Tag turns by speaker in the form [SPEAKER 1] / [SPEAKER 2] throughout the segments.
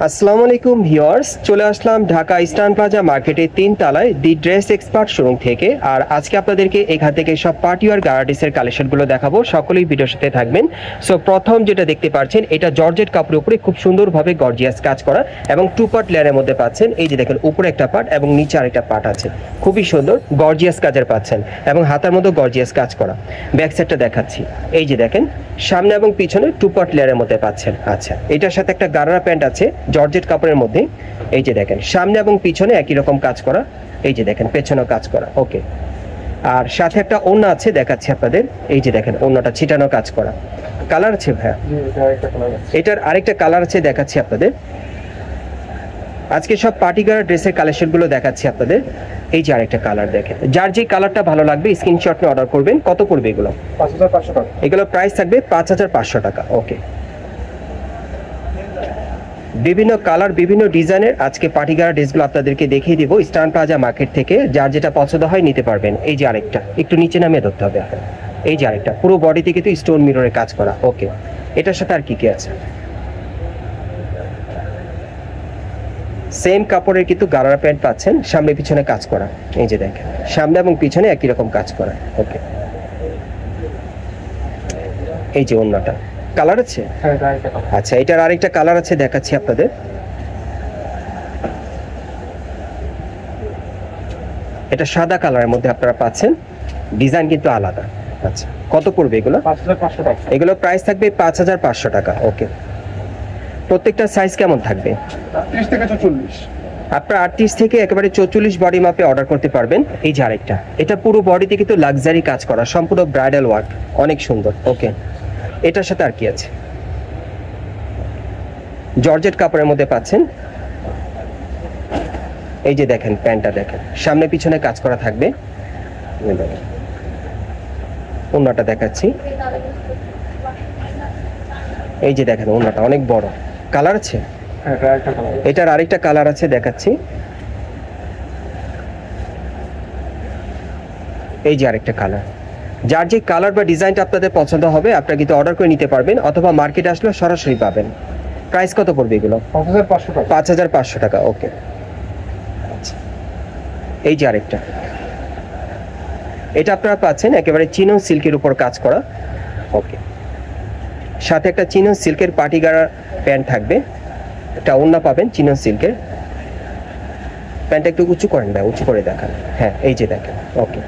[SPEAKER 1] আসসালামু আলাইকুম ভিউয়ার্স, চলে আসলাম ঢাকা ইস্টার্ন প্লাজা মার্কেটের 3 তলায় দি ড্রেস এক্সপার্ট শোরুম থেকে। আর আজকে আপনাদেরকে এখান থেকে সব পার্টি ওয়্যার গার্মেন্টসের কালেকশনগুলো দেখাবো। সকলেই ভিডিওর সাথে থাকবেন। সো প্রথম যেটা দেখতে পাচ্ছেন, এটা জর্জেট কাপড়ের উপরে খুব সুন্দরভাবে গর্জিয়াস কাজ করা এবং 2 পার্ট লেয়ারের মধ্যে পাচ্ছেন। এই যে দেখেন, উপরে একটা পার্ট এবং নিচে আরেকটা পার্ট আছে, খুবই সুন্দর গর্জিয়াস কাজের পাচ্ছেন এবং হাতার মধ্যে গর্জিয়াস কাজ করা। ব্যাক সাইডটা দেখাচ্ছি, এই যে দেখেন, সামনে এবং পিছনে 2 পার্ট লেয়ারের মধ্যে পাচ্ছেন। আচ্ছা, এটার সাথে একটা গারারা প্যান্ট আছে জর্জেট কাপড়ের মধ্যে। এই যে দেখেন, সামনে এবং পিছনে একই রকম কাজ করা। এই যে দেখেন, পেছনেও কাজ করা। ওকে, আর সাথে একটা ওড়না আছে, দেখাচ্ছি আপনাদের। এই যে দেখেন, ওড়নাটা ছিটানো কাজ করা। কালার আছে ভাইয়া, এটার আরেকটা কালার আছে, দেখাচ্ছি আপনাদের। আজকে সব পার্টিগার ড্রেসের কালেকশনগুলো দেখাচ্ছি আপনাদের। এই যে আরেকটা কালার দেখেন, যার যে কালারটা ভালো লাগবে স্ক্রিনশট নিয়ে অর্ডার করবেন। কত পড়বে এগুলো?
[SPEAKER 2] 5500 টাকা।
[SPEAKER 1] এগুলো প্রাইস থাকবে 5500 টাকা। ওকে, বিভিন্ন কালার বিভিন্ন ডিজাইনের আজকে পার্টিগার ড্রেসগুলো আপনাদেরকে দেখিয়ে দিব ইস্টার্ন প্লাজা মার্কেট থেকে। যার যেটা পছন্দ হয় নিতে পারবেন। এই যে আরেকটা, একটু নিচে নামিয়ে ধরতে হবে। এই যে আরেকটা, পুরো বডিতে কিন্তু স্টোন মিররের কাজ করা। ওকে, এটার সাথে আর কি কি আছে? সেম কাপড়ের কিন্তু গারারা প্যান্ট পাচ্ছেন, সামনে পিছনে কাজ করা। এই যে দেখেন, সামনে এবং পিছনে একই রকম কাজ করা। ওকে, এই যে ওড়নাটা কালার আছে। আচ্ছা, এটার আরেকটা কালার আছে, দেখাচ্ছি আপনাদের। এটা সাদা কালারের মধ্যে আপনারা পাচ্ছেন, ডিজাইন কিন্তু আলাদা। আচ্ছা, কত পড়বে এগুলো?
[SPEAKER 2] 5500 টাকা।
[SPEAKER 1] এগুলো প্রাইস থাকবে 5500 টাকা। ওকে, প্রত্যেকটা সাইজ কেমন থাকবে?
[SPEAKER 2] 30 থেকে 44।
[SPEAKER 1] আপনারা 38 থেকে একেবারে 44 বডি মাপে অর্ডার করতে পারবেন। এই যে আরেকটা, এটা পুরো বডিতে কিন্তু লাক্সারি কাজ করা, সম্পূর্ণ ব্রাইডাল ওয়ার্ক, অনেক সুন্দর। ওকে, এটার সাথে আর কি আছে? জর্জেট কাপড়ের মধ্যে পাচ্ছেন। এই যে দেখেন, প্যান্টটা দেখেন, সামনে পিছনে কাজ করা থাকবে। ওড়নাটা দেখাচ্ছি, এই যে দেখেন, ওড়নাটা অনেক বড়। কালার আছে। এটার আরেকটা কালার আছে, দেখাচ্ছি। এই যে আরেকটা কালার। যার যে কালার বা ডিজাইনটা আপনাদের পছন্দ হবে আপনারা কিন্তু অর্ডার করে নিতে পারবেন, অথবা মার্কেটে আসলে সরাসরি পাবেন। প্রাইস কত পড়বে এগুলো?
[SPEAKER 2] 5500 টাকা।
[SPEAKER 1] 5500 টাকা। ওকে, এই যে আরেকটা, এটা আপনারা পাচ্ছেন একেবারে চিনো সিল্কের উপর কাজ করা। ওকে, সাথে একটা চিনো সিল্কের পার্টিগারা প্যান্ট থাকবে, একটা ওড়না পাবেন চিনো সিল্কের। প্যান্টটা একটু উঁচু করেন ভাই, উঁচু করে দেখান। হ্যাঁ, এই যে দেখেন। ওকে,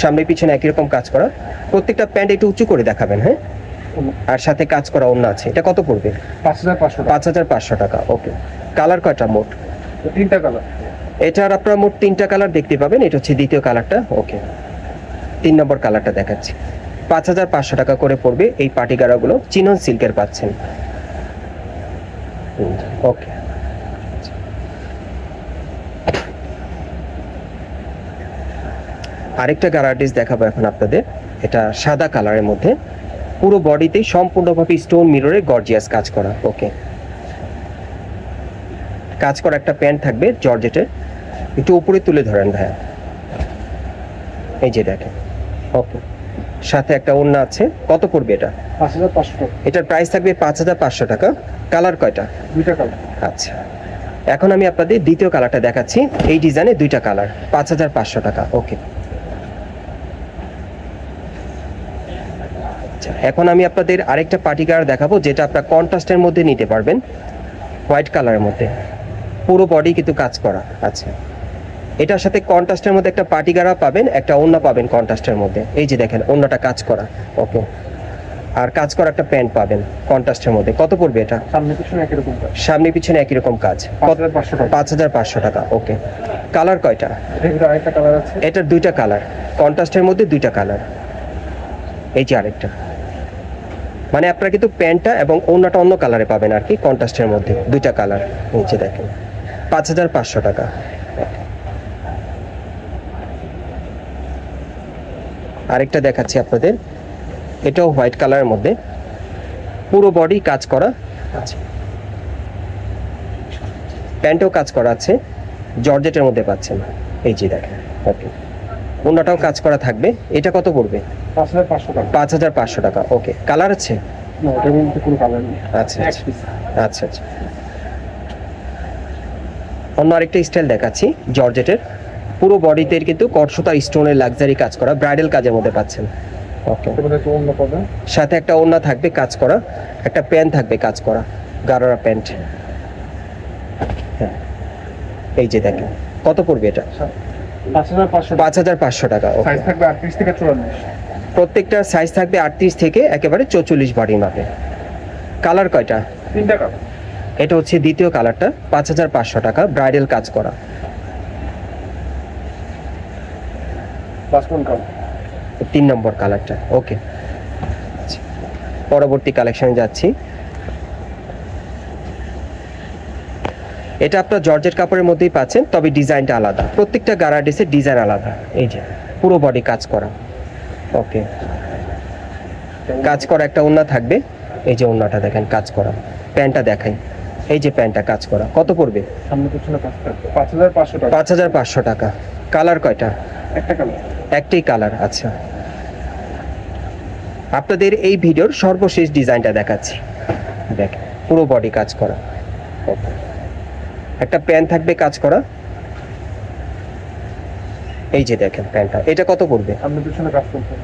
[SPEAKER 1] সামনে পিছনে একই রকম কাজ করা। প্রত্যেকটা প্যান্ট একটু উঁচু করে দেখাবেন। হ্যাঁ, আর সাথে কাজ করা ওড়না আছে। এটা কত পড়বে?
[SPEAKER 2] 5500 টাকা।
[SPEAKER 1] 5500 টাকা। ওকে, কালার কয়টা মোট?
[SPEAKER 2] 3টা কালার।
[SPEAKER 1] এটার আপনারা মোট 3টা কালার দেখতে পাবেন। এটা হচ্ছে দ্বিতীয় কালারটা। ওকে, 3 নম্বর কালারটা দেখাচ্ছি। 5500 টাকা করে পড়বে এই পার্টিগারাগুলো, চিনন সিল্কের পাচ্ছেন। ওকে, আরেকটা গারাটিস দেখাবো এখন আপনাদের। এটা সাদা কালারের মধ্যে, পুরো বডিতে সম্পূর্ণভাবে স্টোন মিররে গর্জিয়াস কাজ করা। ওকে, কাজ করা একটা প্যান্ট থাকবে জর্জেটের, একটু উপরে তুলে ধরেন ভাইয়া। এই যে দেখেন। ওকে, সাথে একটা ওড়না আছে। কত পড়বে এটা?
[SPEAKER 2] 5500 টাকা।
[SPEAKER 1] এটার প্রাইস থাকবে 5500 টাকা। কালার কয়টা?
[SPEAKER 2] 2টা কালার।
[SPEAKER 1] আচ্ছা, এখন আমি আপনাদের দ্বিতীয় কালারটা দেখাচ্ছি। এই ডিজাইনে 2টা কালার, 5500 টাকা। ওকে, এখন আমি আপনাদের আরেকটা পার্টিগার দেখাবো, যেটা আপনারা কন্ট্রাস্টের মধ্যে নিতে পারবেন, হোয়াইট কালারের মধ্যে, পুরো বডি কিন্তু কাজ করা। আচ্ছা, এটার সাথে কন্ট্রাস্টের মধ্যে একটা পার্টিগারা পাবেন, একটা ওড়না পাবেন কন্ট্রাস্টের মধ্যে। এই যে দেখেন, ওড়নাটা কাজ করা। ওকে, আর কাজ করা একটা প্যান্ট পাবেন কন্ট্রাস্টের মধ্যে। কত পড়বে এটা?
[SPEAKER 2] সামনে পিছনে একই রকম কাজ।
[SPEAKER 1] সামনে পিছনে একই রকম কাজ।
[SPEAKER 2] 5500 টাকা।
[SPEAKER 1] 5500 টাকা। ওকে, কালার কয়টা?
[SPEAKER 2] এর আরেকটা কালার আছে।
[SPEAKER 1] এটার 2টা কালার, কন্ট্রাস্টের মধ্যে 2টা কালার। এই যে আরেকটা, মানে আপনারা কিন্তু প্যান্টটা এবং ওড়নাটা অন্য কালারে পাবেন আর কি, কন্ট্রাস্টের মধ্যে 2টা কালার। নিচে দেখেন, 5500 টাকা। আরেকটা দেখাচ্ছি আপনাদের, এটাও হোয়াইট কালারের মধ্যে, পুরো বডি কাজ করা। আচ্ছা, প্যান্টও কাজ করা আছে, জর্জেটের মধ্যে পাচ্ছেন। এই যে দেখেন। ওকে, ওড়নাটাও কাজ করা থাকবে। এটা কত পড়বে?
[SPEAKER 2] 5500 টাকা।
[SPEAKER 1] 5500 টাকা। ওকে, কালার আছে?
[SPEAKER 2] না, এটার মধ্যে কোনো কালার নেই।
[SPEAKER 1] আচ্ছা আচ্ছা আচ্ছা আচ্ছা, অন্য আরেকটা স্টাইল দেখাচ্ছি জর্জেটের, পুরো বডিতে কিন্তু কটসুতা স্টোনের লাক্সারি কাজ করা, ব্রাইডাল কাজের মধ্যে পাচ্ছেন। ওকে,
[SPEAKER 2] তোমাদের তো অন্য পাবে।
[SPEAKER 1] সাথে একটা ওড়না থাকবে কাজ করা, একটা প্যান্ট থাকবে কাজ করা, গারারা প্যান্ট। হ্যাঁ, এই যে দেখেন কত পড়বে এটা?
[SPEAKER 2] 5500
[SPEAKER 1] 5,500 টাকা। ওকে,
[SPEAKER 2] সাইজ থাকবে 38 থেকে 44।
[SPEAKER 1] প্রত্যেকটা সাইজ থাকবে 38 থেকে একেবারে 44 বডি মাপে। কালার কয়টা?
[SPEAKER 2] 3টা কালার।
[SPEAKER 1] এটা হচ্ছে দ্বিতীয় কালারটা, 5,500 টাকা, ব্রাইডাল কাজ করা।
[SPEAKER 2] Last one colour.
[SPEAKER 1] 3 নম্বর কালারটা। ওকে, পরবর্তী কালেকশনে যাচ্ছি। এটা আপনার জর্জেট কাপড়ের মধ্যেই পাচ্ছেন, তবে ডিজাইনটা আলাদা, প্রত্যেকটা গারা ড্রেসের ডিজাইন আলাদা। এই যে পুরো বডি কাজ করা। ওকে, কাজ করা একটা ওড়না থাকবে, এই যে ওড়নাটা দেখেন কাজ করা, প্যান্টটা দেখাই, এই যে প্যান্টটা কাজ করা। কত পড়বে?
[SPEAKER 2] সামনে পিছনে কাজ থাকবে 5500 টাকা।
[SPEAKER 1] 5,500 টাকা। কালার কয়টা?
[SPEAKER 2] একটা কালার।
[SPEAKER 1] একটাই কালার। আচ্ছা, আপনাদের এই ভিডিওর সর্বশেষ ডিজাইনটা দেখাচ্ছি, দেখেন পুরো বডি কাজ করা। ওকে, একটা প্যান্ট থাকবে কাজ করা, এই যে দেখেন প্যান্টটা। এটা কত পড়বে?
[SPEAKER 2] সামনে পিছনে কাজ করতে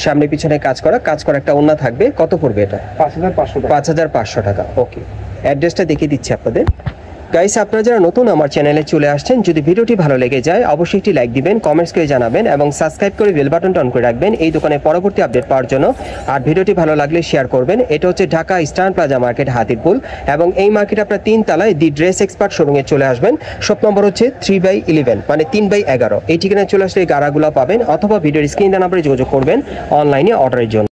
[SPEAKER 1] সামনে পিছনে কাজ করা একটা ওড়না থাকবে। কত পড়বে এটা?
[SPEAKER 2] 5500 টাকা।
[SPEAKER 1] 5,500 টাকা। ওকে, অ্যাড্রেসটা দেখিয়ে দিচ্ছি আপনাদের। গাইস, আপনারা যারা নতুন আমার চ্যানেলে চলে আসছেন, যদি ভিডিওটি ভালো লেগে যায় অবশ্যই একটি লাইক দিবেন, কমেন্টস করে জানাবেন এবং সাবস্ক্রাইব করে বেল বাটনটা অন করে রাখবেন এই দোকানের পরবর্তী আপডেট পাওয়ার জন্য। আর ভিডিওটি ভালো লাগলে শেয়ার করবেন। এটা হচ্ছে Dhaka eastern plaza market, Hatirpool, এবং এই মার্কেট আপনার 3 তলায় দি ড্রেস এক্সপার্ট শোরুমে চলে আসবেন। শপ নম্বর হচ্ছে 3/11, মানে 3/11। এই ঠিকানায় চলে আসলে এই গাড়াগুলো পাবেন, অথবা ভিডিওর স্ক্রিন নাম্বারে যোগাযোগ করবেন অনলাইনে অর্ডারের জন্য।